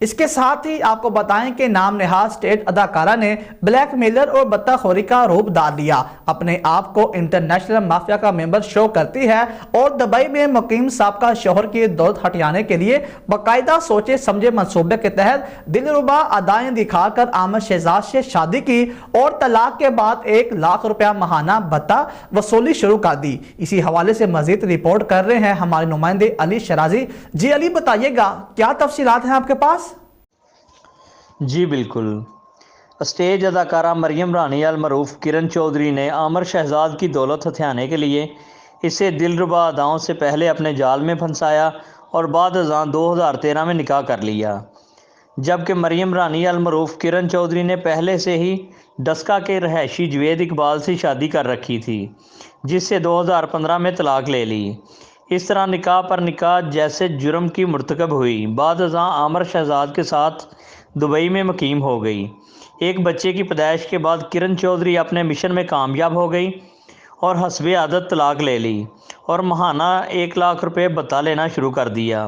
اس کے ساتھ ہی آپ کو بتائیں کہ نام نہاد اسٹیٹ اداکارہ نے بلیک میلر اور بطہ خوری کا روپ ڈال لیا، اپنے آپ کو انٹرنیشنل مافیا کا ممبر شو کرتی ہے اور دبئی میں مقیم سابقہ شوہر کی دولت ہٹانے کے لیے باقاعدہ سوچے سمجھے منصوبے کے تحت دلربا ادائیں دکھا کر عامر شہزاد سے شادی کی اور طلاق کے بعد 1 لاکھ روپیہ ماہانہ بھتہ وصولی شروع کر دی۔ اسی حوالے سے مزید رپورٹ کر رہے ہیں ہمارے نمائندے علی شرازی۔ جی علی، بتائیے گا کیا تفصیلات ہیں آپ کے پاس؟ جی بالکل، اسٹیج اداکارہ مریم رانی المعروف کرن چودھری نے عامر شہزاد کی دولت ہتھیانے کے لیے اسے دلربا اداؤں سے پہلے اپنے جال میں پھنسایا اور بعد ازاں 2013 میں نکاح کر لیا، جبکہ مریم رانی المعروف کرن چودھری نے پہلے سے ہی ڈسکا کے رہائشی جوید اقبال سے شادی کر رکھی تھی، جس سے 2015 میں طلاق لے لی۔ اس طرح نکاح پر نکاح جیسے جرم کی مرتکب ہوئی، بعد ازاں عامر شہزاد کے ساتھ دبئی میں مقیم ہو گئی۔ ایک بچے کی پیدائش کے بعد کرن چودھری اپنے مشن میں کامیاب ہو گئی اور حسب عادت طلاق لے لی اور ماہانہ 1 لاکھ روپے بھتہ لینا شروع کر دیا۔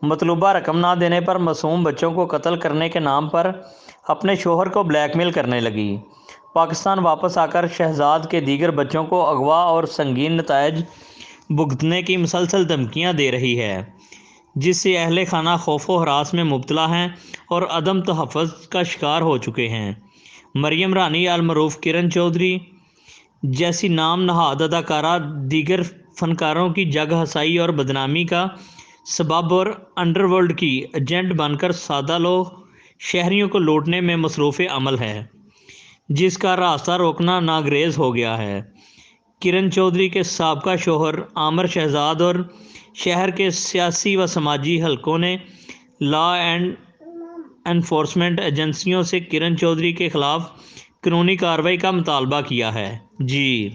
مطلوبہ رقم نہ دینے پر معصوم بچوں کو قتل کرنے کے نام پر اپنے شوہر کو بلیک میل کرنے لگی۔ پاکستان واپس آ کر شہزاد کے دیگر بچوں کو اغوا اور سنگین نتائج بھگتنے کی مسلسل دھمکیاں دے رہی ہے، جس سے اہل خانہ خوف و ہراس میں مبتلا ہیں اور عدم تحفظ کا شکار ہو چکے ہیں۔ مریم رانی المعروف کرن چودھری جیسی نام نہاد اداکارہ دیگر فنکاروں کی جگ ہسائی اور بدنامی کا سبب اور انڈر ورلڈ کی ایجنٹ بن کر سادہ لوگ شہریوں کو لوٹنے میں مصروف عمل ہے، جس کا راستہ روکنا ناگزیر ہو گیا ہے۔ کرن چودھری کے سابقہ شوہر عامر شہزاد اور شہر کے سیاسی و سماجی حلقوں نے لا اینڈ انفورسمنٹ ایجنسیوں سے کرن چودھری کے خلاف قانونی کارروائی کا مطالبہ کیا ہے۔ جی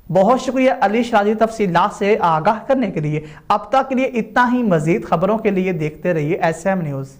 بہت شکریہ علی شرازی تفصیلات سے آگاہ کرنے کے لیے۔ اب تک کے لیے اتنا ہی، مزید خبروں کے لیے دیکھتے رہیے ایس ایم نیوز۔